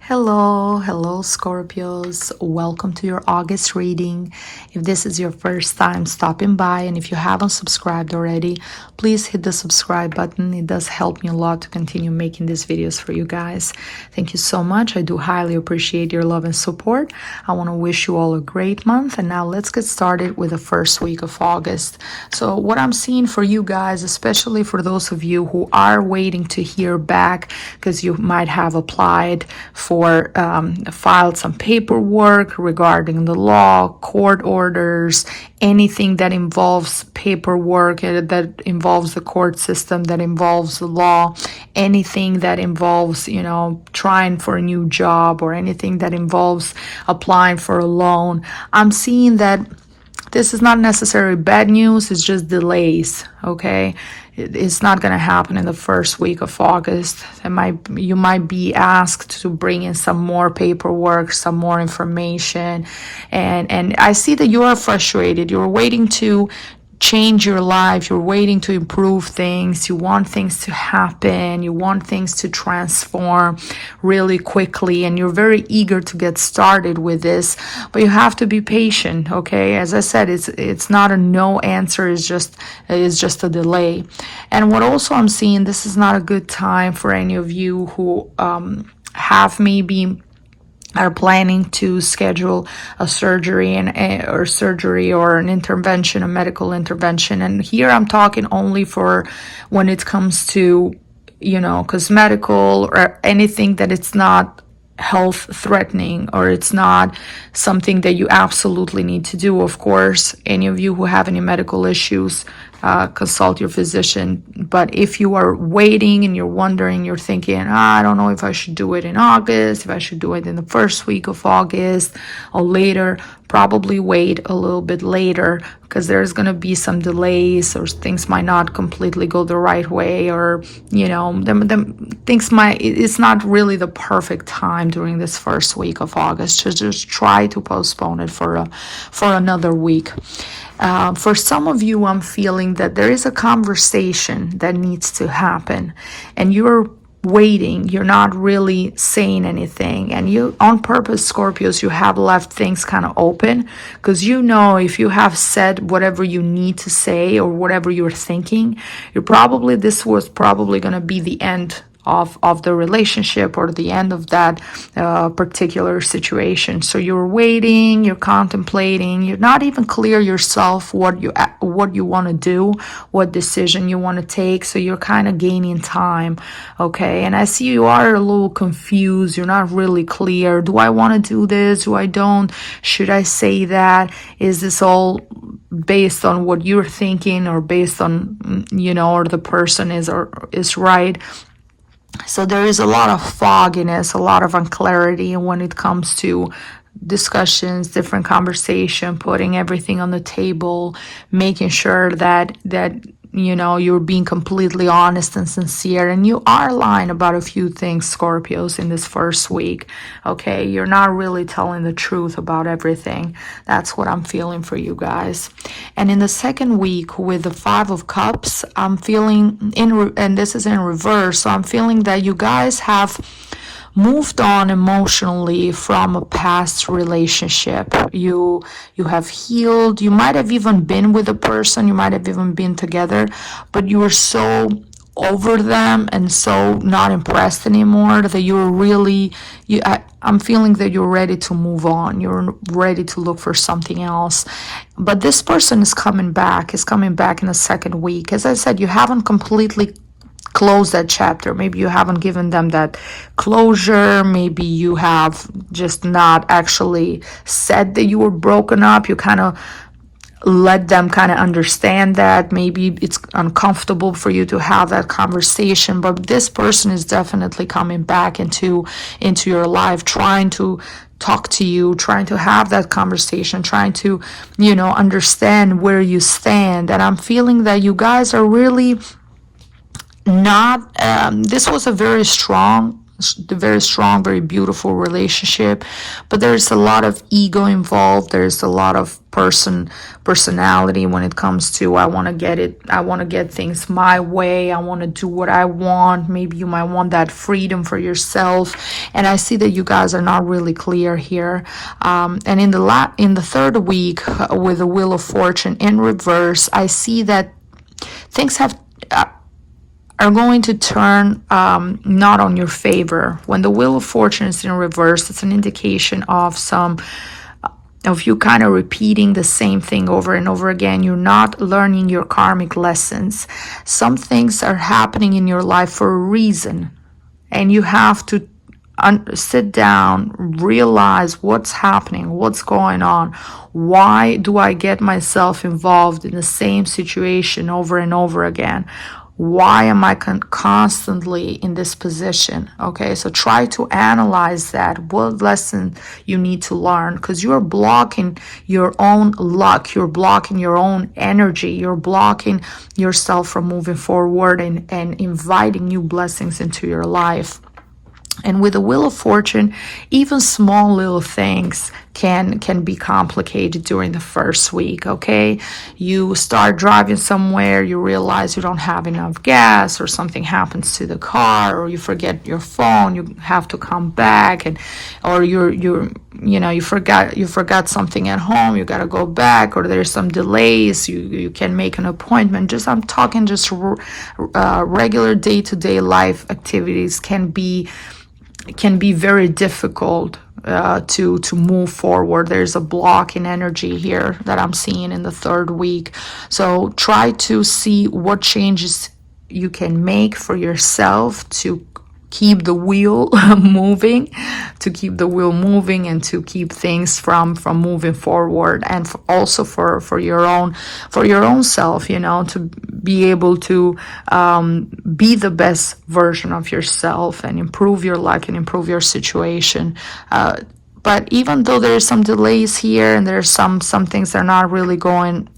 Hello, Scorpios. Welcome to your August reading. If this is your first time stopping by and if you haven't subscribed already, please hit the subscribe button. It does help me a lot to continue making these videos for you guys. Thank you so much. I do highly appreciate your love and support. I want to wish you all a great month. And now let's get started with the first week of August. So what I'm seeing for you guys, especially for those of you who are waiting to hear back because you might have applied for filed some paperwork regarding the law, court orders, anything that involves paperwork, that involves the court system, that involves the law, anything that involves, trying for a new job or anything that involves applying for a loan. I'm seeing that this is not necessarily bad news, it's just delays, okay? It's not going to happen in the first week of August. You might be asked to bring in some more paperwork, some more information. And I see that you are frustrated. You're waiting to change your life. You're waiting to improve things. You want things to happen. You want things to transform really quickly. And you're very eager to get started with this. But you have to be patient, okay? As I said, it's not a no answer. It's just a delay. And what also I'm seeing, this is not a good time for any of you who have maybe are planning to schedule a surgery or an intervention, a medical intervention. And here I'm talking only for when it comes to, cosmetical or anything that it's not health threatening or it's not something that you absolutely need to do. Of course, any of you who have any medical issues, consult your physician. But if you are waiting and you're wondering, you're thinking, I don't know if I should do it in August, if I should do it in the first week of August or later, probably wait a little bit later because there's going to be some delays or things might not completely go the right way, or it's not really the perfect time during this first week of August. Just try to postpone it for another week. For some of you, I'm feeling that there is a conversation that needs to happen and you're waiting, you're not really saying anything, and you on purpose, Scorpios, you have left things kind of open because if you have said whatever you need to say or whatever you're thinking, this was probably going to be the end of the relationship or the end of that particular situation. So you're waiting, you're contemplating, you're not even clear yourself what you want to do, what decision you want to take. So you're kind of gaining time, okay? And I see you are a little confused. You're not really clear. Do I want to do this? Do I don't? Should I say that? Is this all based on what you're thinking or based on, or the person is right? So there is a lot of fogginess, a lot of unclarity when it comes to discussions, different conversation, putting everything on the table, making sure that you're being completely honest and sincere, and you are lying about a few things, Scorpios, in this first week, okay? You're not really telling the truth about everything. That's what I'm feeling for you guys. And in the second week with the Five of Cups, I'm feeling, and this is in reverse, so I'm feeling that you guys have moved on emotionally from a past relationship. You have healed. You might have even been with a person. You might have even been together, but you were so over them and so not impressed anymore that you're really, I'm feeling that you're ready to move on. You're ready to look for something else. But this person is coming back in the second week. As I said, you haven't completely close that chapter. Maybe you haven't given them that closure. Maybe you have just not actually said that you were broken up. You kind of let them kind of understand that. Maybe it's uncomfortable for you to have that conversation, but this person is definitely coming back into your life, trying to talk to you, trying to have that conversation, trying to, understand where you stand. And I'm feeling that you guys are really not, this was a very strong very strong, very beautiful relationship, but there's a lot of ego involved. There's a lot of personality when it comes to I want to get things my way. I want to do what I want. Maybe you might want that freedom for yourself, and I see that you guys are not really clear here. And in the third week, with the Wheel of Fortune in reverse, I see that things are going to turn not on your favor. When the Wheel of Fortune is in reverse, it's an indication of you kind of repeating the same thing over and over again. You're not learning your karmic lessons. Some things are happening in your life for a reason, and you have to sit down, realize what's happening, what's going on. Why do I get myself involved in the same situation over and over again? Why am I constantly in this position? Okay, so try to analyze that. What lesson you need to learn, because you're blocking your own luck, you're blocking your own energy, you're blocking yourself from moving forward and inviting new blessings into your life. And with the Wheel of Fortune, even small little things can be complicated during the first week, okay? You start driving somewhere, you realize you don't have enough gas, or something happens to the car, or you forget your phone, you have to come back, or you forgot something at home, you got to go back, or there's some delays, you can make an appointment. I'm talking just regular day-to-day life activities can be very difficult to move forward. There's a block in energy here that I'm seeing in the third week. So try to see what changes you can make for yourself to keep the wheel moving, and to keep things from moving forward, and also for your own self, to be able to be the best version of yourself and improve your life and improve your situation. But even though there's some delays here, and there's some things that are not really going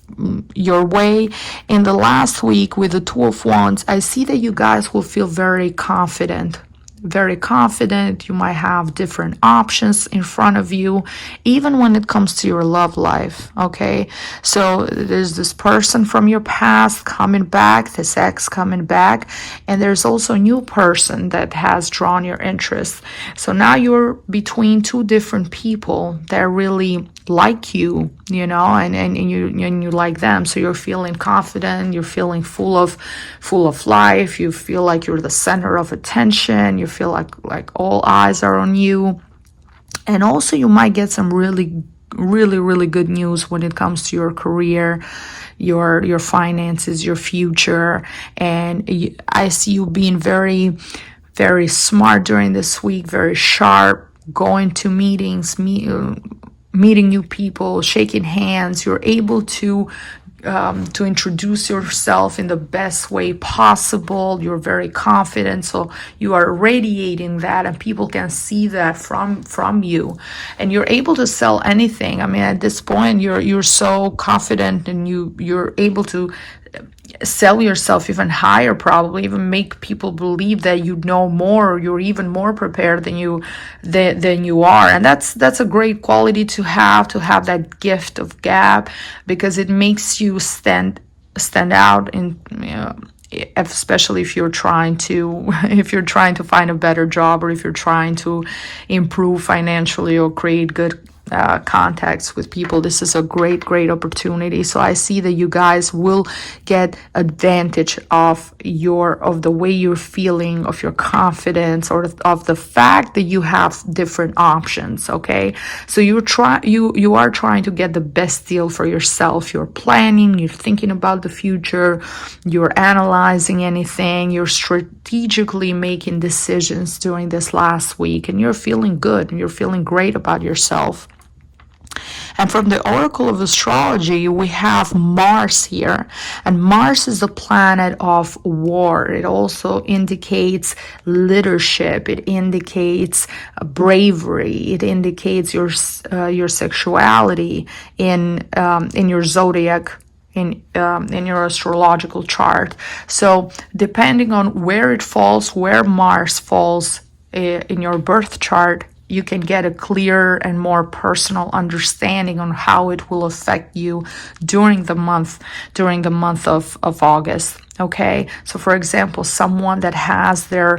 your way, in the last week with the Two of Wands, I see that you guys will feel very confident. You might have different options in front of you, even when it comes to your love life. Okay, so there's this person from your past coming back, this ex coming back, and there's also a new person that has drawn your interest. So now you're between two different people that really like you, and you like them. So you're feeling confident, you're feeling full of life, you feel like you're the center of attention, you feel like all eyes are on you. And also you might get some really good news when it comes to your career, your finances, your future. And I see you being very, very smart during this week, very sharp, going to meetings, meeting new people, shaking hands. You're able to introduce yourself in the best way possible. You're very confident, so you are radiating that, and people can see that from you, and you're able to sell anything. I mean, at this point, you're so confident, and you're able to sell yourself even higher, probably even make people believe that you know more, or you're even more prepared than you are. And that's a great quality to have that gift of gab, because it makes you stand out in, especially if you're trying to find a better job, or if you're trying to improve financially or create good contacts with people. This is a great opportunity. So I see that you guys will get advantage of the way you're feeling, of your confidence, or of the fact that you have different options. Okay, so you are trying to get the best deal for yourself. You're planning, you're thinking about the future, you're analyzing anything, you're strategically making decisions during this last week, and you're feeling good, and you're feeling great about yourself. And from the Oracle of Astrology, we have Mars here. And Mars is the planet of war. It also indicates leadership. It indicates bravery. It indicates your sexuality in your zodiac, in your astrological chart. So depending on where Mars falls in your birth chart, you can get a clearer and more personal understanding on how it will affect you during the month of August. Okay, so for example, someone that has their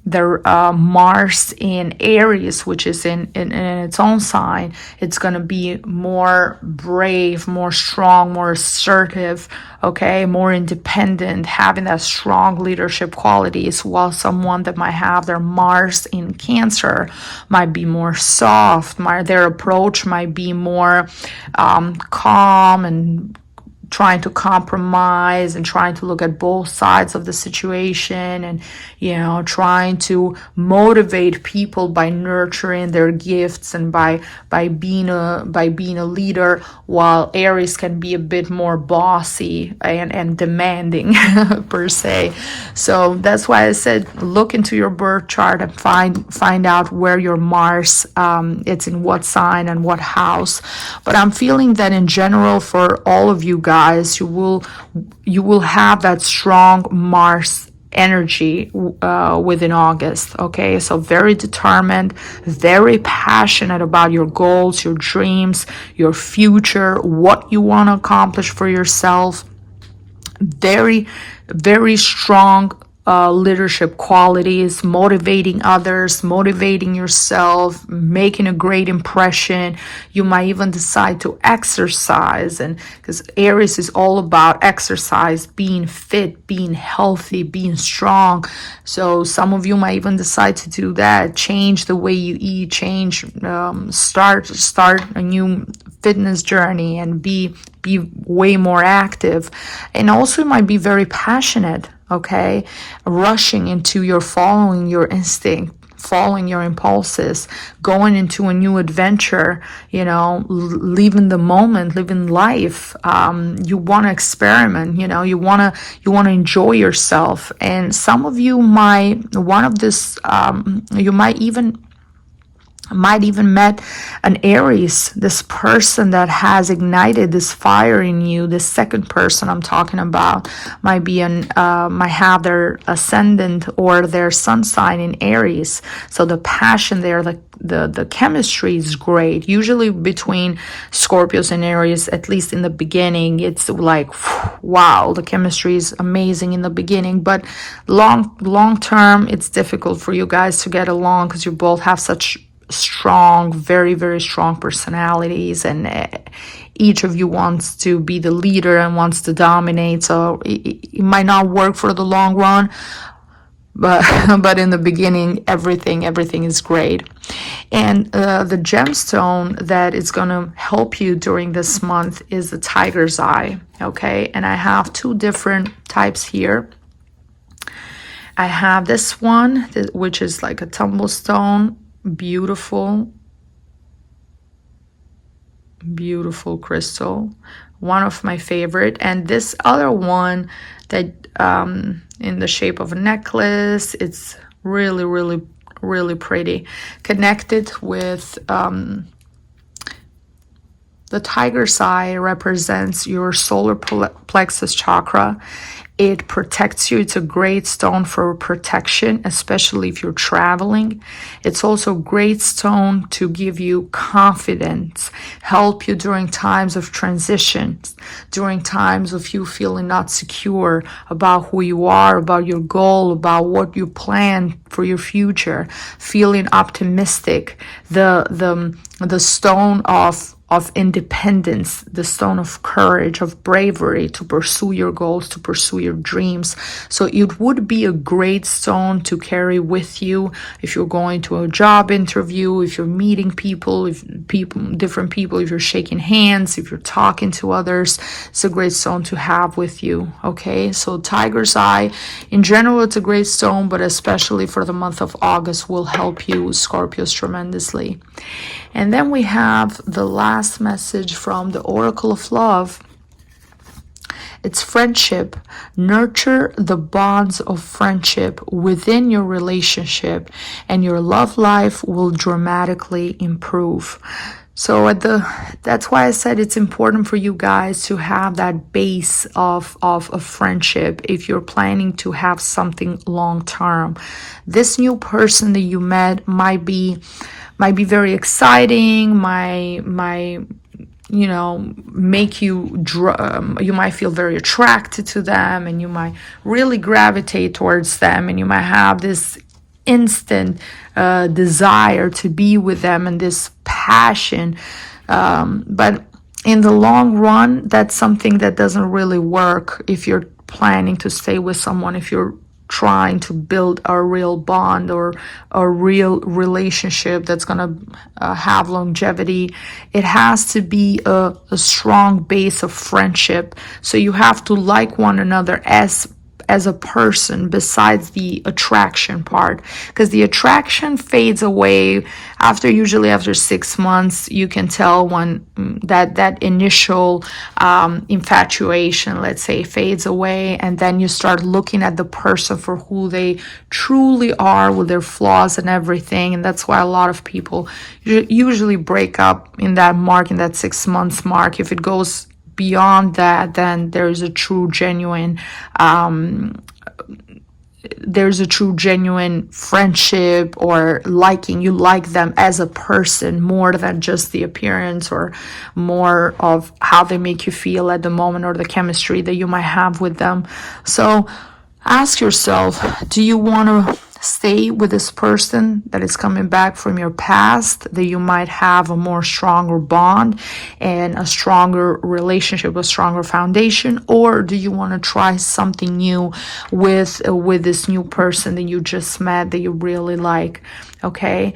Mars in Aries, which is in its own sign, it's going to be more brave, more strong, more assertive, okay, more independent, having that strong leadership qualities, while someone that might have their Mars in Cancer might be more soft, their approach might be more calm and trying to compromise and trying to look at both sides of the situation, and trying to motivate people by nurturing their gifts and by being a leader, while Aries can be a bit more bossy and demanding per se. So that's why I said look into your birth chart and find out where your Mars it's in what sign and what house. But I'm feeling that in general, for all of you guys, you will have that strong Mars energy within August. Okay, so very determined, very passionate about your goals, your dreams, your future, what you want to accomplish for yourself. Very, very strong leadership qualities, motivating others, motivating yourself, making a great impression. You might even decide to exercise, and because Aries is all about exercise, being fit, being healthy, being strong. So some of you might even decide to do that, change the way you eat, start a new fitness journey and be way more active. And also, you might be very passionate, okay, rushing into following your instinct, following your impulses, going into a new adventure, living the moment, living life. You want to experiment, you want to enjoy yourself. And some of you you might even met an Aries, this person that has ignited this fire in you. This second person I'm talking about might have their ascendant or their sun sign in Aries. So the passion there, the chemistry is great. Usually between Scorpios and Aries, at least in the beginning, it's like, wow, the chemistry is amazing in the beginning. But long term, it's difficult for you guys to get along because you both have such strong, very, very strong personalities, and each of you wants to be the leader and wants to dominate. So it might not work for the long run, but in the beginning, everything is great. And the gemstone that is going to help you during this month is the tiger's eye. Okay, and I have two different types here. I have this one, which is like a tumblestone. Beautiful crystal, one of my favorite. And this other one that in the shape of a necklace, it's really, really, really pretty, connected with the tiger's eye represents your solar plexus chakra. It protects you. It's a great stone for protection, especially if you're traveling. It's also a great stone to give you confidence, help you during times of transitions, during times of you feeling not secure about who you are, about your goal, about what you plan for your future, feeling optimistic. The stone of independence, the stone of courage, of bravery to pursue your goals, to pursue your dreams. So it would be a great stone to carry with you if you're going to a job interview, if you're meeting different people, if you're shaking hands, if you're talking to others. It's a great stone to have with you. Okay, so tiger's eye, in general, it's a great stone, but especially for the month of August will help you, Scorpios, tremendously. And then we have the last message from the Oracle of Love. It's friendship. Nurture the bonds of friendship within your relationship, and your love life will dramatically improve. So that's why I said it's important for you guys to have that base of a friendship if you're planning to have something long term. This new person that you met might be very exciting, might make you you might feel very attracted to them, and you might really gravitate towards them, and you might have this instant desire to be with them and this passion, but in the long run, that's something that doesn't really work if you're planning to stay with someone, if you're trying to build a real bond or a real relationship that's going to have longevity. It has to be a strong base of friendship. So you have to like one another as a person besides the attraction part, because the attraction fades away usually after 6 months. You can tell when that initial infatuation, let's say, fades away, and then you start looking at the person for who they truly are with their flaws and everything. And that's why a lot of people usually break up in that 6 months mark. If it goes beyond that, then there's a true genuine friendship, or liking. You like them as a person more than just the appearance, or more of how they make you feel at the moment, or the chemistry that you might have with them. So ask yourself, do you want to stay with this person that is coming back from your past, that you might have a more stronger bond and a stronger relationship, a stronger foundation? Or do you want to try something new with this new person that you just met, that you really like? Okay,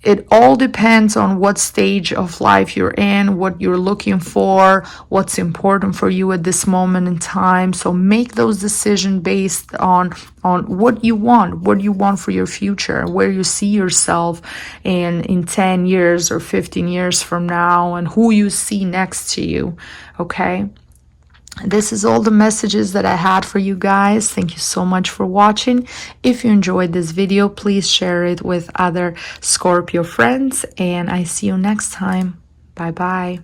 it all depends on what stage of life you're in, what you're looking for, what's important for you at this moment in time. So make those decisions based on what you want for your future, where you see yourself in 10 years or 15 years from now, and who you see next to you. Okay? This is all the messages that I had for you guys. Thank you so much for watching. If you enjoyed this video, please share it with other Scorpio friends, and I see you next time. Bye bye.